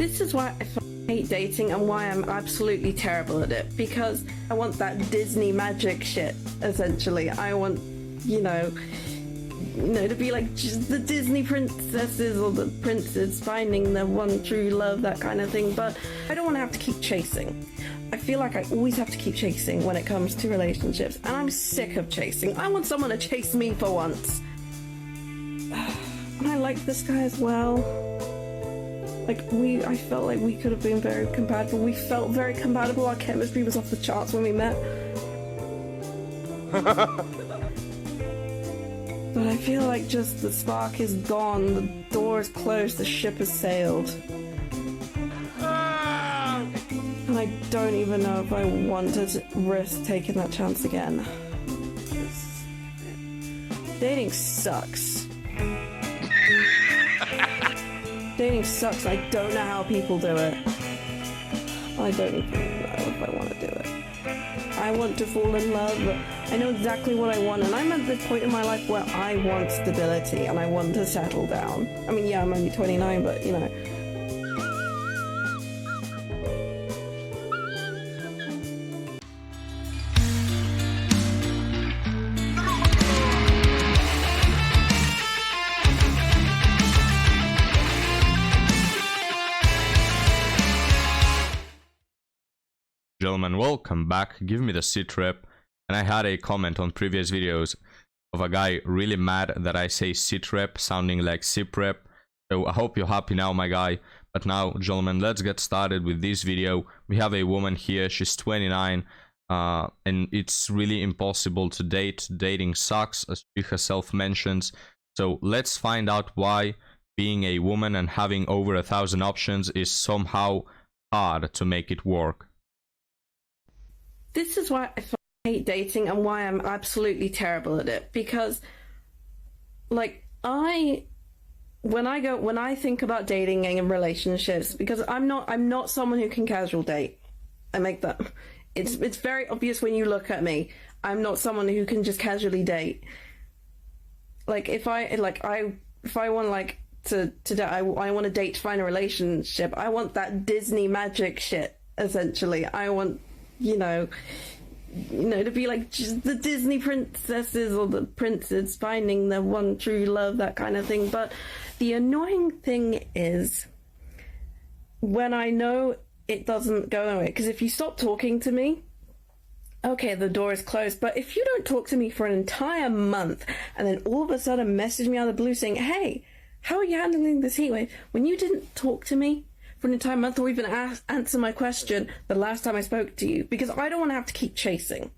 This is why I hate dating and why I'm absolutely terrible at it, because I want that Disney magic shit, essentially. I want, to be like just the Disney princesses or the princes finding their one true love, that kind of thing, but I don't want to have to keep chasing. I feel like I always have to keep chasing when it comes to relationships, and I'm sick of chasing. I want someone to chase me for once. And I like this guy as well. I felt like we could have been very compatible. We felt very compatible. Our chemistry was off the charts when we met. But I feel like just the spark is gone, the door is closed, the ship has sailed. And I don't even know if I want to risk taking that chance again. Dating sucks. Dating sucks. I don't know how people do it. I don't even know if I want to do it. I want to fall in love. I know exactly what I want, and I'm at this point in my life where I want stability and I want to settle down. I mean, yeah, I'm only 29, but Gentlemen, welcome back. Give me the sit rep. And I had a comment on previous videos of a guy really mad that I say sit rep sounding like sip rep. So I hope you're happy now, my guy. But now, gentlemen, let's get started with this video. We have a woman here. She's 29 and it's really impossible to date. Dating sucks, as she herself mentions. So let's find out why being a woman and having over 1,000 options is somehow hard to make it work. this is why I hate dating and why I'm absolutely terrible at it, because when I think about dating and relationships, because I'm not someone who can casual date. I make that it's very obvious when you look at me. I'm not someone who can just casually date. If I want to date, I want to date to find a relationship. I want that Disney magic shit, essentially. I want to be like just the Disney princesses or the princes finding their one true love, that kind of thing. But the annoying thing is when I know it doesn't go anywhere, because if you stop talking to me, okay, the door is closed. But if you don't talk to me for an entire month and then all of a sudden message me out of the blue saying, hey, how are you handling this heat wave, when you didn't talk to me for an entire month or even answer my question the last time I spoke to you, because I don't want to have to keep chasing.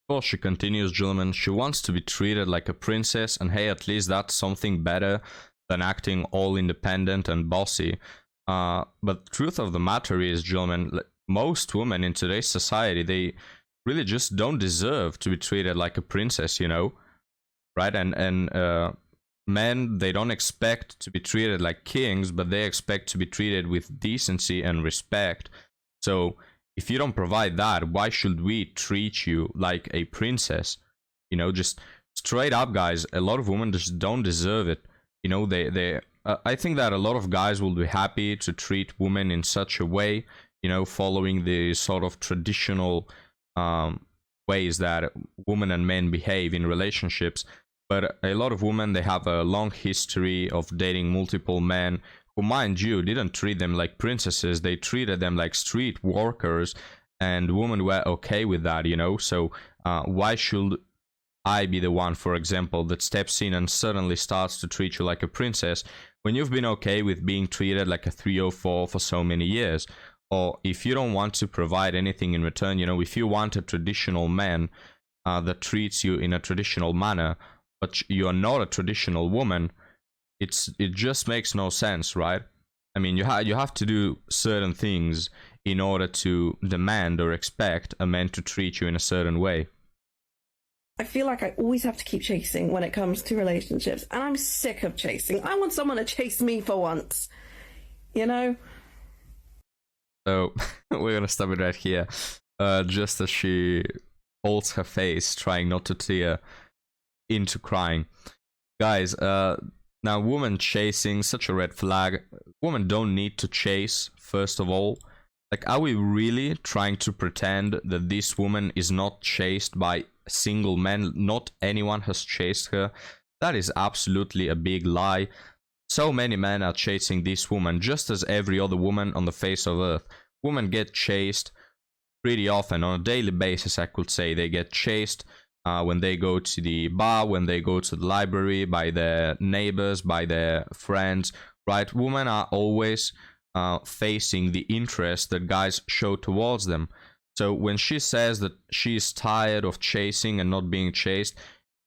Well, she continues, gentlemen, she wants to be treated like a princess, and hey, at least that's something better than acting all independent and bossy. But the truth of the matter is, gentlemen, most women in today's society, they really just don't deserve to be treated like a princess, right? And men, they don't expect to be treated like kings, but they expect to be treated with decency and respect. So if you don't provide that, why should we treat you like a princess? Just straight up, guys, a lot of women just don't deserve it. I think that a lot of guys will be happy to treat women in such a way, following the sort of traditional ways that women and men behave in relationships. But a lot of women, they have a long history of dating multiple men who, mind you, didn't treat them like princesses. They treated them like street workers, and women were okay with that, So why should I be the one, for example, that steps in and suddenly starts to treat you like a princess when you've been okay with being treated like a 304 for so many years? Or if you don't want to provide anything in return, if you want a traditional man that treats you in a traditional manner, but you are not a traditional woman, it just makes no sense, right? I mean, you have to do certain things in order to demand or expect a man to treat you in a certain way. I feel like I always have to keep chasing when it comes to relationships, and I'm sick of chasing. I want someone to chase me for once, So we're gonna stop it right here. Just as she holds her face, trying not to tear into crying. Guys, Now, woman chasing, such a red flag. Women don't need to chase, first of all. Like, are we really trying to pretend that this woman is not chased by a single man? Not anyone has chased her. That is absolutely a big lie. So many men are chasing this woman, just as every other woman on the face of earth. Women get chased pretty often, on a daily basis, I could say. They get chased when they go to the bar, when they go to the library, by their neighbors, by their friends, right? Women are always facing the interest that guys show towards them. So when she says that she's tired of chasing and not being chased,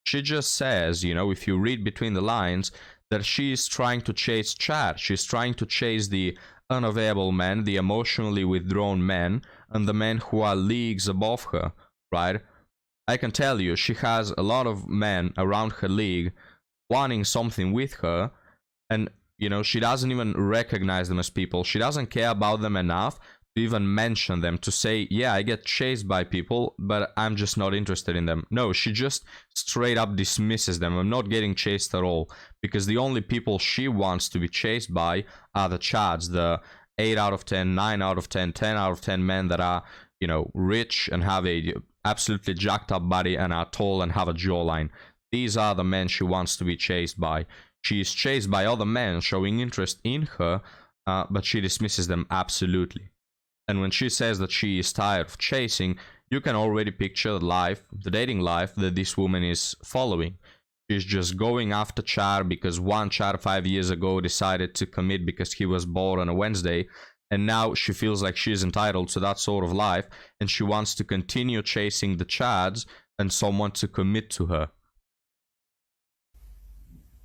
she just says, you know, if you read between the lines, that she's trying to chase Chad. She's trying to chase the unavailable men, the emotionally withdrawn men, and the men who are leagues above her, right? I can tell you, she has a lot of men around her league wanting something with her, and, you know, she doesn't even recognize them as people. She doesn't care about them enough to even mention them, to say, yeah, I get chased by people, but I'm just not interested in them. No, she just straight up dismisses them. I'm not getting chased at all, because the only people she wants to be chased by are the Chads, the 8 out of 10, 9 out of 10, 10 out of 10 men that are, you know, rich and have a absolutely jacked up body and are tall and have a jawline. These are the men she wants to be chased by. She is chased by other men showing interest in her, but she dismisses them absolutely. And when she says that she is tired of chasing, you can already picture the life, the dating life that this woman is following. She's just going after Chad because one Chad 5 years ago decided to commit because he was bored on a Wednesday, and now she feels like she's entitled to that sort of life, and she wants to continue chasing the Chads and someone to commit to her.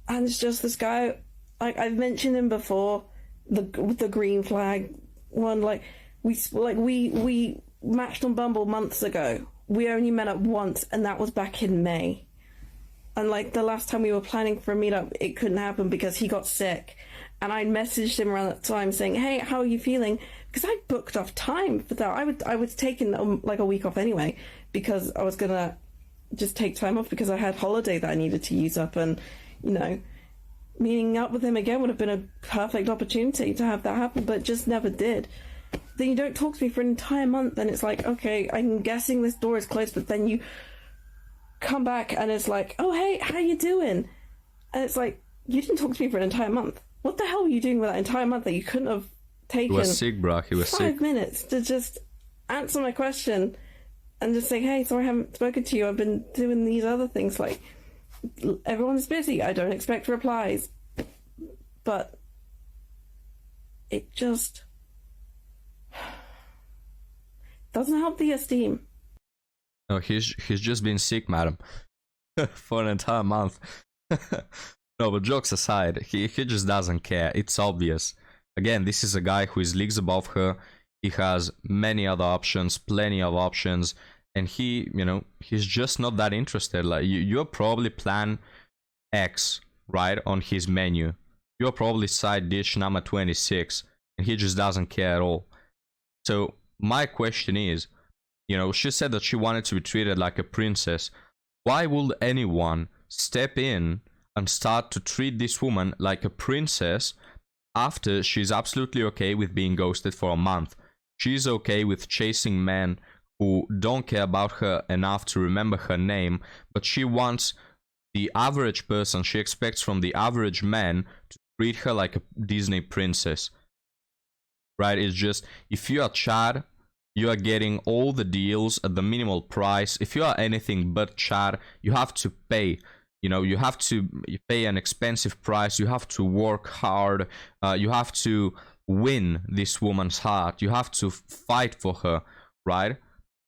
And it's just this guy, like I've mentioned him before, the green flag one. Like we matched on Bumble months ago. We only met up once, and that was back in May. And like the last time we were planning for a meetup, it couldn't happen because he got sick. And I messaged him around that time saying, "Hey, how are you feeling?" Because I booked off time for that. I was taking like a week off anyway because I was gonna just take time off because I had holiday that I needed to use up, and you know, meeting up with him again would have been a perfect opportunity to have that happen, but just never did. Then you don't talk to me for an entire month, and it's like, okay, I'm guessing this door is closed, but then you come back and it's like, oh hey, how you doing? And it's like, you didn't talk to me for an entire month. What the hell were you doing with that entire month that you couldn't have taken? He was sick, bro. He was 5 minutes to just answer my question and just say, hey, sorry I haven't spoken to you. I've been doing these other things. Like, everyone's busy. I don't expect replies. But it just doesn't help the esteem. No, he's just been sick, madam, for an entire month. No, but jokes aside, he just doesn't care. It's obvious. Again, this is a guy who is leagues above her. He has many other options, plenty of options, and he, you know, he's just not that interested. Like, you're probably plan X, right, on his menu. You're probably side dish number 26, and he just doesn't care at all. So my question is, you know, she said that she wanted to be treated like a princess. Why would anyone step in and start to treat this woman like a princess after she's absolutely okay with being ghosted for a month? She's okay with chasing men who don't care about her enough to remember her name, but she wants the average person, she expects from the average man to treat her like a Disney princess. Right? It's just, if you are Chad, you are getting all the deals at the minimal price. If you are anything but Chad, you have to pay. You know, you have to pay an expensive price. You have to work hard. You have to win this woman's heart. You have to fight for her, right?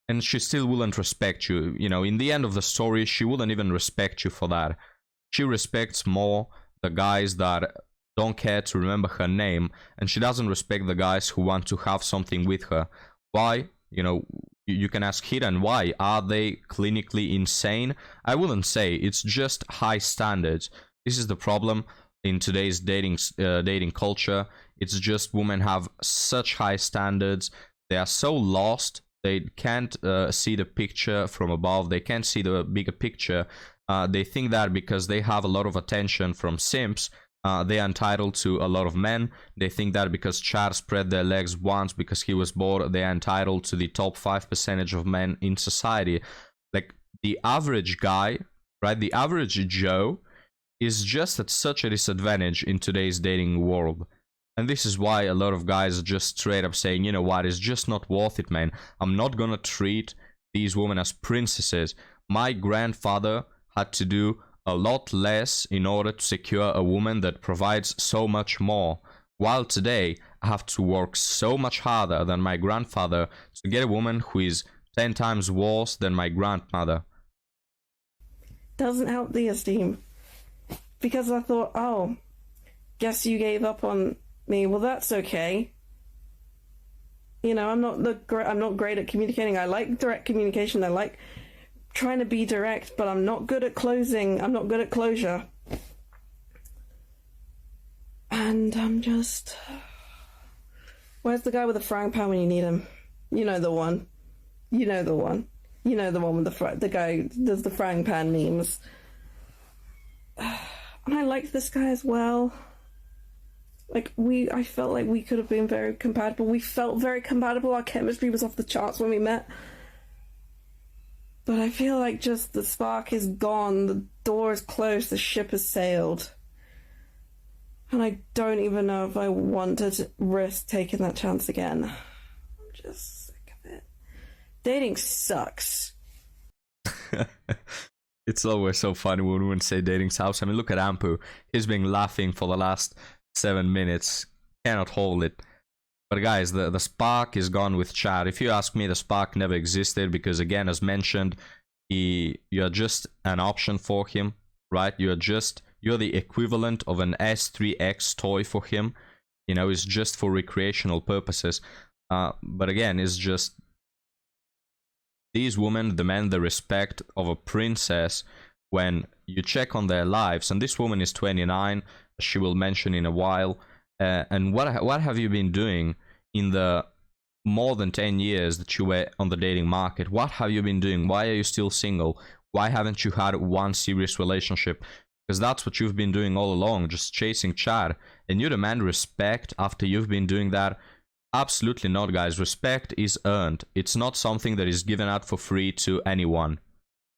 And she still wouldn't respect you. You know, in the end of the story, she wouldn't even respect you for that. She respects more the guys that don't care to remember her name, and she doesn't respect the guys who want to have something with her. Why? You know, you can ask Hiran, why? Are they clinically insane? I wouldn't say. It's just high standards. This is the problem in today's dating culture. It's just women have such high standards. They are so lost. They can't see the picture from above. They can't see the bigger picture. They think that because they have a lot of attention from simps, They are entitled to a lot of men. They think that because Chad spread their legs once because he was bored, they are entitled to the top 5% of men in society. Like, the average guy, right, the average Joe is just at such a disadvantage in today's dating world. And this is why a lot of guys are just straight up saying, you know what, it's just not worth it, man. I'm not gonna treat these women as princesses. My grandfather had to do a lot less in order to secure a woman that provides so much more. While today, I have to work so much harder than my grandfather to get a woman who is 10 times worse than my grandmother. Doesn't help the esteem. Because I thought, oh, guess you gave up on me. Well, that's okay. You know, I'm not great at communicating. I like direct communication. I like trying to be direct, but I'm not good at closing. I'm not good at closure. And I'm just... Where's the guy with the frying pan when you need him? You know the one. You know the one. You know the one with the guy who does the frying pan memes. And I liked this guy as well. Like, I felt like we could have been very compatible. We felt very compatible. Our chemistry was off the charts when we met. But I feel like just the spark is gone. The door is closed. The ship has sailed. And I don't even know if I want to risk taking that chance again. I'm just sick of it. Dating sucks. It's always so funny when women say dating sucks. I mean, look at Ampu. He's been laughing for the last 7 minutes. Cannot hold it. But guys, the spark is gone with Chad. If you ask me, the spark never existed because, again, as mentioned, you're just an option for him, right? You're the equivalent of an S3X toy for him. You know, it's just for recreational purposes. But again, it's just these women demand the respect of a princess when you check on their lives. And this woman is 29, as she will mention in a while. And what have you been doing in the more than 10 years that you were on the dating market? What have you been doing? Why are you still single? Why haven't you had one serious relationship? Because that's what you've been doing all along, just chasing Chad. And you demand respect after you've been doing that? Absolutely not, guys. Respect is earned. It's not something that is given out for free to anyone.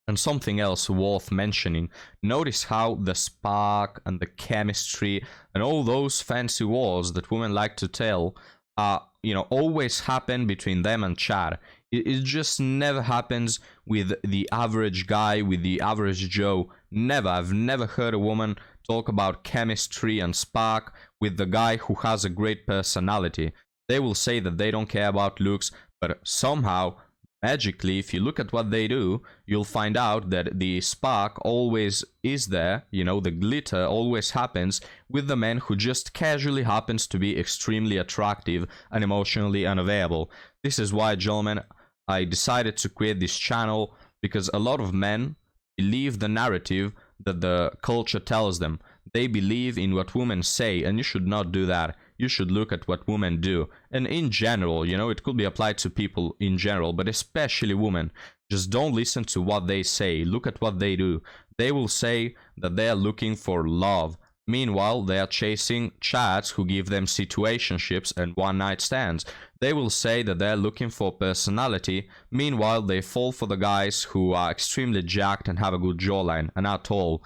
And something else worth mentioning, notice how the spark and the chemistry and all those fancy words that women like to tell always happen between them and Chad. It just never happens with the average guy, with the average Joe. Never. I've never heard a woman talk about chemistry and spark with the guy who has a great personality. They will say that they don't care about looks, but somehow, magically, if you look at what they do, you'll find out that the spark always is there, the glitter always happens with the man who just casually happens to be extremely attractive and emotionally unavailable. This is why, gentlemen, I decided to create this channel, because a lot of men believe the narrative that the culture tells them. They believe in what women say, and you should not do that. You should look at what women do. And in general, it could be applied to people in general, but especially women. Just don't listen to what they say. Look at what they do. They will say that they are looking for love. Meanwhile, they are chasing chads who give them situationships and one-night stands. They will say that they are looking for personality. Meanwhile, they fall for the guys who are extremely jacked and have a good jawline and are tall.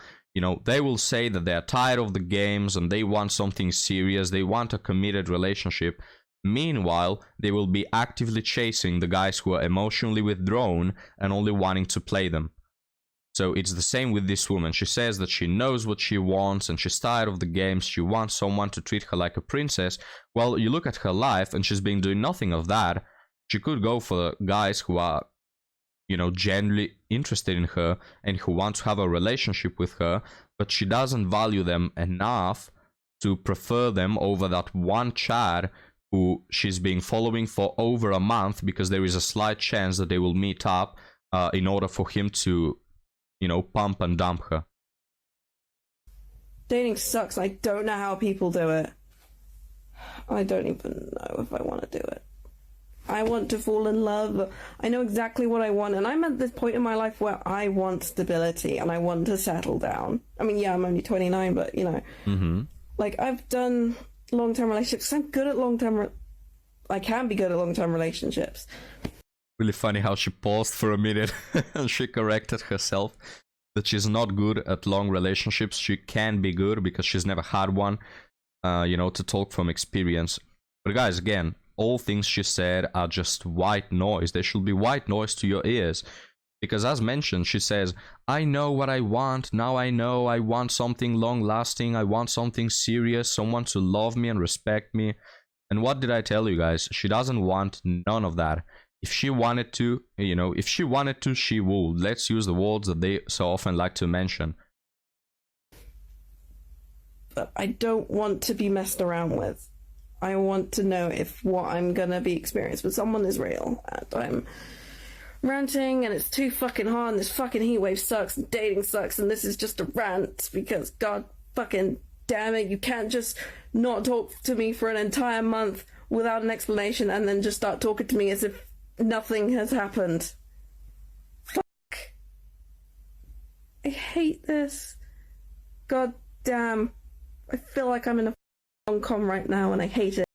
They will say that they are tired of the games and they want something serious. They want a committed relationship. Meanwhile, they will be actively chasing the guys who are emotionally withdrawn and only wanting to play them. So it's the same with this woman. She says that she knows what she wants and she's tired of the games. She wants someone to treat her like a princess. Well, you look at her life and she's been doing nothing of that. She could go for guys who are genuinely interested in her and who want to have a relationship with her, but she doesn't value them enough to prefer them over that one Chad who she's been following for over a month, because there is a slight chance that they will meet up in order for him to, pump and dump her. Dating sucks. I don't know how people do it. I don't even know if I want to do it. I want to fall in love. I know exactly what I want, and I'm at this point in my life where I want stability and I want to settle down. I mean, yeah, I'm only 29, but Like, I've done long-term relationships. I'm good at I can be good at long-term relationships. Really funny how she paused for a minute and she corrected herself that she's not good at long relationships. She can be good because she's never had one, to talk from experience. But guys, again, all things she said are just white noise. They should be white noise to your ears. Because as mentioned, she says, I know what I want. Now I know I want something long-lasting. I want something serious, someone to love me and respect me. And what did I tell you guys? She doesn't want none of that. If she wanted to, she would. Let's use the words that they so often like to mention. But I don't want to be messed around with. I want to know if what I'm gonna be experienced with someone is real. And I'm ranting and it's too fucking hard and this fucking heat wave sucks and dating sucks and this is just a rant because god fucking damn it, you can't just not talk to me for an entire month without an explanation and then just start talking to me as if nothing has happened. Fuck. I hate this. God damn. I feel like I'm in a rom-com right now and I hate it.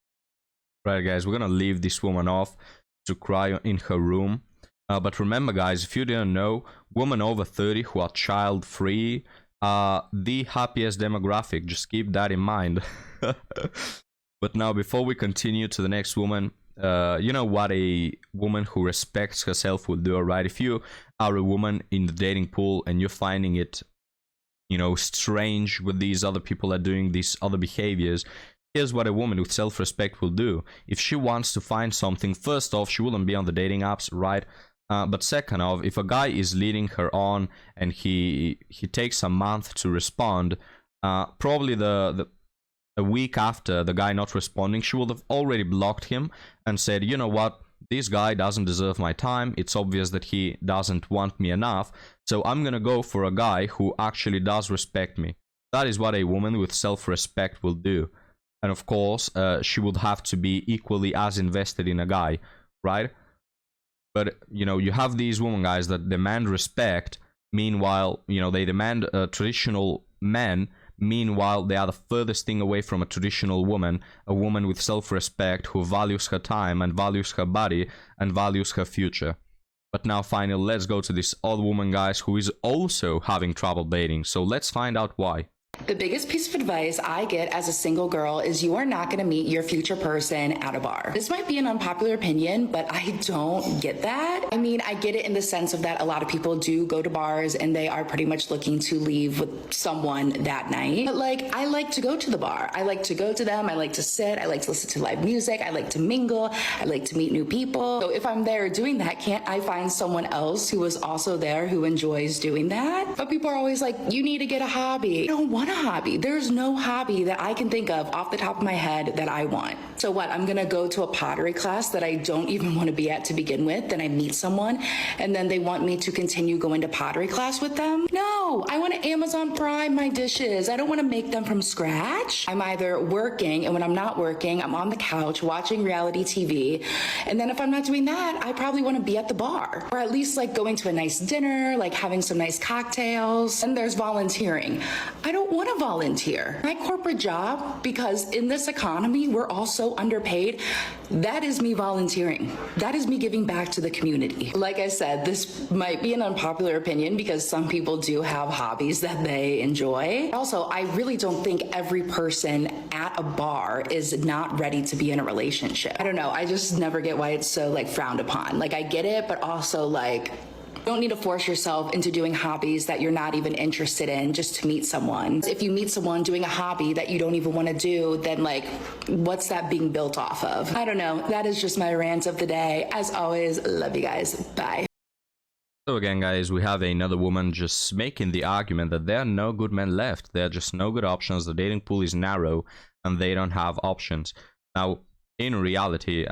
Right guys, we're gonna leave this woman off to cry in her room. But remember guys, if you didn't know, women over 30 who are child free are the happiest demographic. Just keep that in mind. But now before we continue to the next woman, you know what a woman who respects herself will do, right? If you are a woman in the dating pool and you're finding it, strange what these other people are doing, these other behaviors, here's what a woman with self-respect will do. If she wants to find something, first off, she wouldn't be on the dating apps, right? But second off, if a guy is leading her on and he takes a month to respond, probably a week after the guy not responding, she would have already blocked him and said, you know what, this guy doesn't deserve my time. It's obvious that he doesn't want me enough, so I'm gonna go for a guy who actually does respect me. That is what a woman with self-respect will do. And of course, she would have to be equally as invested in a guy, right? But, you have these women, guys, that demand respect. Meanwhile, they demand traditional men. Meanwhile, they are the furthest thing away from a traditional woman, a woman with self-respect who values her time and values her body and values her future. But now, finally, let's go to this old woman, guys, who is also having trouble dating. So let's find out why. The biggest piece of advice I get as a single girl is you are not going to meet your future person at a bar. This might be an unpopular opinion, but I don't get that. I mean, I get it in the sense of that a lot of people do go to bars and they are pretty much looking to leave with someone that night. But I like to go to the bar. I like to go to them. I like to sit. I like to listen to live music. I like to mingle. I like to meet new people. So if I'm there doing that, can't I find someone else who is also there who enjoys doing that? But people are always like, you need to get a hobby. I don't want a hobby. There's no hobby that I can think of off the top of my head that I want. So what? I'm gonna go to a pottery class that I don't even want to be at to begin with. Then I meet someone and then they want me to continue going to pottery class with them? No, I want to Amazon Prime my dishes. I don't want to make them from scratch. I'm either working, and when I'm not working, I'm on the couch watching reality TV. And then if I'm not doing that, I probably want to be at the bar, or at least going to a nice dinner, having some nice cocktails. And there's volunteering. I don't want to volunteer. My corporate job, because in this economy, we're all so underpaid, that is me volunteering. That is me giving back to the community. Like I said, this might be an unpopular opinion because some people do have hobbies that they enjoy. Also, I really don't think every person at a bar is not ready to be in a relationship. I don't know. I just never get why it's so frowned upon. I get it, but also you don't need to force yourself into doing hobbies that you're not even interested in just to meet someone. If you meet someone doing a hobby that you don't even want to do, then what's that being built off of? I don't know. That is just my rant of the day. As always, love you guys. Bye. So again, guys, we have another woman just making the argument that there are no good men left. There are just no good options. The dating pool is narrow and they don't have options. Now, in reality,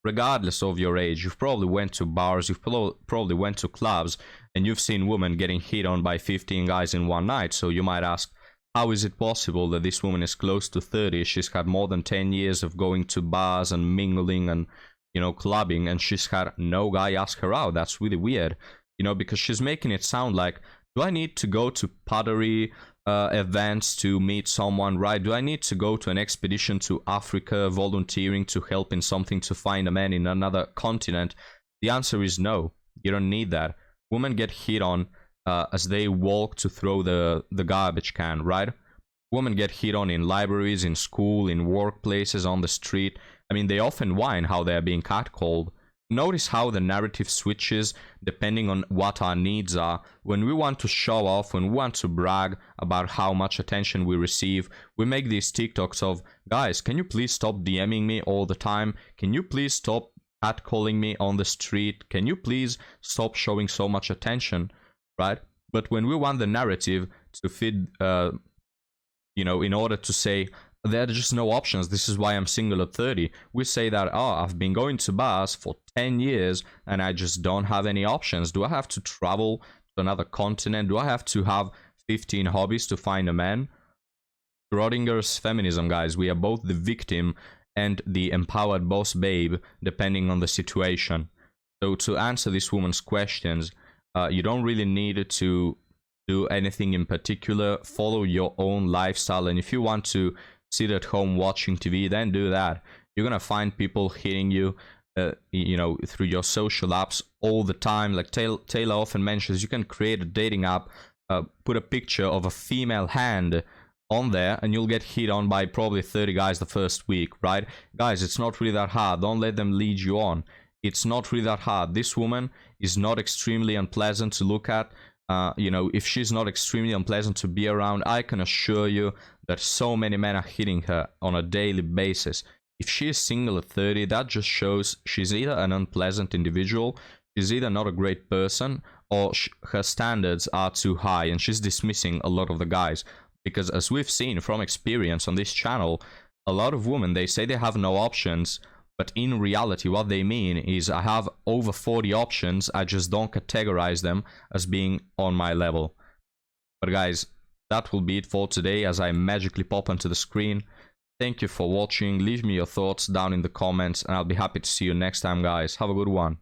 regardless of your age, you've probably went to bars, you've probably went to clubs, and you've seen women getting hit on by 15 guys in one night. So you might ask, how is it possible that this woman is close to 30? She's had more than 10 years of going to bars and mingling and, clubbing, and she's had no guy ask her out. That's really weird, because she's making it sound like, do I need to go to pottery events to meet someone, right? Do I need to go to an expedition to Africa volunteering to help in something to find a man in another continent? The answer is no. You don't need that. Women get hit on as they walk to throw the garbage can, right? Women get hit on in libraries, in school, in workplaces, on the street. I mean, they often whine how they are being catcalled. Notice how the narrative switches depending on what our needs are. When we want to show off, when we want to brag about how much attention we receive, we make these TikToks of, guys, can you please stop DMing me all the time? Can you please stop catcalling me on the street? Can you please stop showing so much attention, right? But when we want the narrative to feed, in order to say, there are just no options, this is why I'm single at 30. We say that, oh, I've been going to bars for 10 years and I just don't have any options. Do I have to travel to another continent? Do I have to have 15 hobbies to find a man? Schrodinger's feminism, guys. We are both the victim and the empowered boss babe, depending on the situation. So to answer this woman's questions, you don't really need to do anything in particular. Follow your own lifestyle, and if you want to sit at home watching TV, then do that. You're gonna find people hitting you, through your social apps all the time. Like Taylor often mentions, you can create a dating app, put a picture of a female hand on there, and you'll get hit on by probably 30 guys the first week, right? Guys, it's not really that hard. Don't let them lead you on. It's not really that hard. This woman is not extremely unpleasant to look at. If she's not extremely unpleasant to be around, I can assure you that so many men are hitting her on a daily basis. If she is single at 30, that just shows she's either an unpleasant individual, she's either not a great person, or her standards are too high and she's dismissing a lot of the guys. Because as we've seen from experience on this channel, a lot of women, they say they have no options, but in reality what they mean is, I have over 40 options, I just don't categorize them as being on my level. But guys, that will be it for today as I magically pop onto the screen. Thank you for watching. Leave me your thoughts down in the comments and I'll be happy to see you next time, guys. Have a good one.